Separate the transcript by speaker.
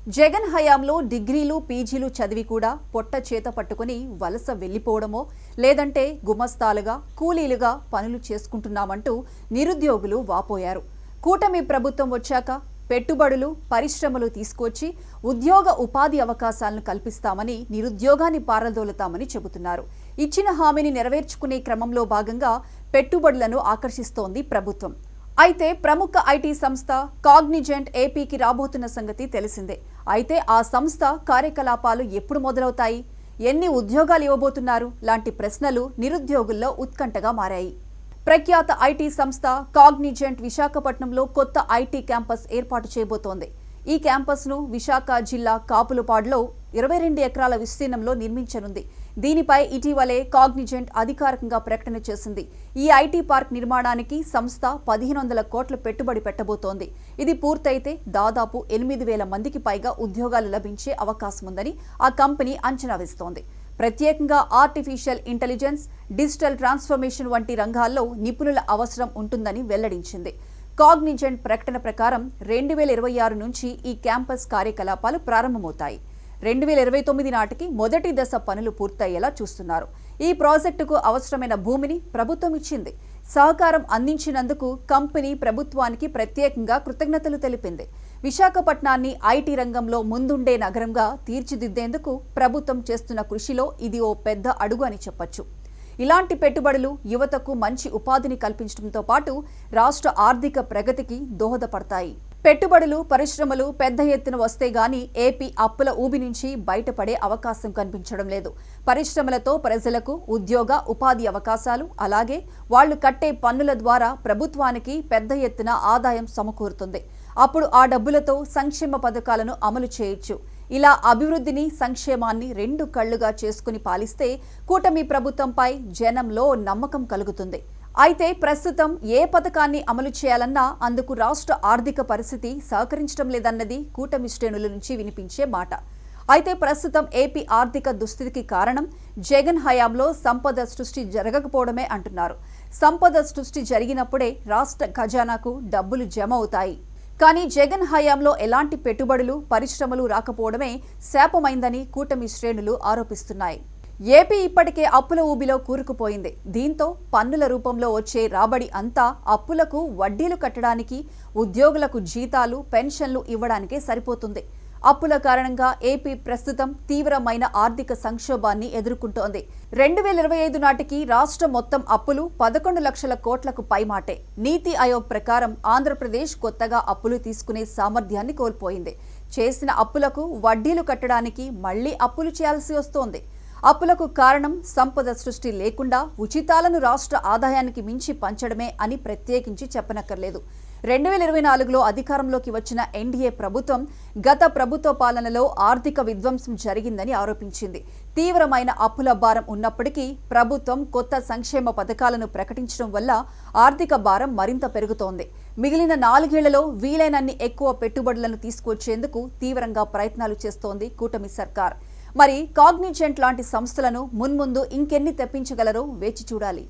Speaker 1: జగన్ హయాంలో డిగ్రీలు పీజీలు చదివి కూడా పొట్ట చేత పట్టుకుని వలస వెళ్లిపోవడమో లేదంటే గుమస్తాలుగా కూలీలుగా పనులు చేసుకుంటున్నామంటూ నిరుద్యోగులు వాపోయారు. కూటమి ప్రభుత్వం వచ్చాక పెట్టుబడులు పరిశ్రమలు తీసుకొచ్చి ఉద్యోగ ఉపాధి అవకాశాలను కల్పిస్తామని నిరుద్యోగాన్ని పారదోలుతామని చెబుతున్నారు. ఇచ్చిన హామీని నెరవేర్చుకునే క్రమంలో భాగంగా పెట్టుబడులను ఆకర్షిస్తోంది ప్రభుత్వం. అయితే ప్రముఖ ఐటీ సంస్థ కాగ్నిజెంట్ ఏపీకి రాబోతున్న సంగతి తెలిసిందే. అయితే ఆ సంస్థ కార్యకలాపాలు ఎప్పుడు మొదలవుతాయి, ఎన్ని ఉద్యోగాలు ఇవ్వబోతున్నారు లాంటి ప్రశ్నలు నిరుద్యోగుల్లో ఉత్కంఠగా మారాయి. ప్రఖ్యాత ఐటీ సంస్థ కాగ్నిజెంట్ విశాఖపట్నంలో కొత్త ఐటీ క్యాంపస్ ఏర్పాటు చేయబోతోంది. ఈ క్యాంపస్ను విశాఖ జిల్లా కాపులపాడులో 22 ఎకరాల విస్తీర్ణంలో నిర్మించనుంది. దీనిపై ఇటీవలే కాగ్నిజెంట్ అధికారికంగా ప్రకటన చేసింది. ఈ ఐటీ పార్క్ నిర్మాణానికి సంస్థ 1500 కోట్ల పెట్టుబడి పెట్టబోతోంది. ఇది పూర్తయితే దాదాపు 8000 మందికి పైగా ఉద్యోగాలు లభించే అవకాశం ఉందని ఆ కంపెనీ అంచనా వేస్తోంది. ప్రత్యేకంగా ఆర్టిఫిషియల్ ఇంటెలిజెన్స్, డిజిటల్ ట్రాన్స్ఫర్మేషన్ వంటి రంగాల్లో నిపుణుల అవసరం ఉంటుందని వెల్లడించింది. కాగ్నిజెంట్ ప్రకటన ప్రకారం 2026 నుంచి ఈ క్యాంపస్ కార్యకలాపాలు ప్రారంభమవుతాయి. 2029 నాటికి మొదటి దశ పనులు పూర్తయ్యేలా చూస్తున్నారు. ఈ ప్రాజెక్టుకు అవసరమైన భూమిని ప్రభుత్వం ఇచ్చింది. సహకారం అందించినందుకు కంపెనీ ప్రభుత్వానికి ప్రత్యేకంగా కృతజ్ఞతలు తెలిపింది. విశాఖపట్నాన్ని ఐటీ రంగంలో ముందుండే నగరంగా తీర్చిదిద్దేందుకు ప్రభుత్వం చేస్తున్న కృషిలో ఇది ఓ పెద్ద అడుగు అని చెప్పొచ్చు. ఇలాంటి పెట్టుబడులు యువతకు మంచి ఉపాధిని కల్పించడంతో పాటు రాష్ట్ర ఆర్థిక ప్రగతికి దోహదపడతాయి. పెట్టుబడులు పరిశ్రమలు పెద్ద ఎత్తున వస్తే గానీ ఏపీ అప్పుల ఊబి నుంచి బయటపడే అవకాశం కనిపించడం లేదు. పరిశ్రమలతో ప్రజలకు ఉద్యోగ ఉపాధి అవకాశాలు, అలాగే వాళ్లు కట్టే పన్నుల ద్వారా ప్రభుత్వానికి పెద్ద ఎత్తున ఆదాయం సమకూరుతుంది. అప్పుడు ఆ డబ్బులతో సంక్షేమ పథకాలను అమలు చేయొచ్చు. ఇలా అభివృద్ధిని సంక్షేమాన్ని 2 కళ్లుగా చేసుకుని పాలిస్తే కూటమి ప్రభుత్వంపై జనంలో నమ్మకం కలుగుతుంది. అయితే ప్రస్తుతం ఏ పథకాన్ని అమలు చేయాలన్నా అందుకు రాష్ట్ర ఆర్థిక పరిస్థితి సహకరించడం లేదన్నది కూటమి శ్రేణుల నుంచి వినిపించే మాట. అయితే ప్రస్తుతం ఏపీ ఆర్థిక దుస్థితికి కారణం జగన్ హయాంలో సంపద సృష్టి జరగకపోవడమే అంటున్నారు. సంపద సృష్టి జరిగినప్పుడే రాష్ట్ర ఖజానాకు డబ్బులు జమ అవుతాయి. కానీ జగన్ హయాంలో ఎలాంటి పెట్టుబడులు పరిశ్రమలు రాకపోవడమే శాపమైందని కూటమి శ్రేణులు ఆరోపిస్తున్నాయి. ఏపీ ఇప్పటికే అప్పుల ఊబిలో కూరుకుపోయింది. దీంతో పన్నుల రూపంలో వచ్చే రాబడి అంతా అప్పులకు వడ్డీలు కట్టడానికి, ఉద్యోగులకు జీతాలు పెన్షన్లు ఇవ్వడానికే సరిపోతుంది. అప్పుల కారణంగా ఏపీ ప్రస్తుతం తీవ్రమైన ఆర్థిక సంక్షోభాన్ని ఎదుర్కొంటోంది. 2025 నాటికి రాష్ట్రం మొత్తం అప్పులు 11 లక్షల కోట్లకు పైమాటే. నీతి ఆయోగ్ ప్రకారం ఆంధ్రప్రదేశ్ కొత్తగా అప్పులు తీసుకునే సామర్థ్యాన్ని కోల్పోయింది. చేసిన అప్పులకు వడ్డీలు కట్టడానికి మళ్లీ అప్పులు చేయాల్సి వస్తోంది. అప్పులకు కారణం సంపద సృష్టి లేకుండా ఉచితాలను రాష్ట్ర ఆదాయానికి మించి పంచడమే అని ప్రత్యేకించి చెప్పనక్కర్లేదు. 2024లో అధికారంలోకి వచ్చిన ఎన్డీఏ ప్రభుత్వం గత ప్రభుత్వ పాలనలో ఆర్థిక విధ్వంసం జరిగిందని ఆరోపించింది. తీవ్రమైన అప్పుల భారం ఉన్నప్పటికీ ప్రభుత్వం కొత్త సంక్షేమ పథకాలను ప్రకటించడం వల్ల ఆర్థిక భారం మరింత పెరుగుతోంది. మిగిలిన 4 ఏళ్లలో వీలైనన్ని ఎక్కువ పెట్టుబడులను తీసుకొచ్చేందుకు తీవ్రంగా ప్రయత్నాలు చేస్తోంది కూటమి సర్కార్. మరి కాగ్నిజెంట్ లాంటి సంస్థలను మున్ముందు ఇంకెన్ని తెప్పించగలరో వేచి చూడాలి.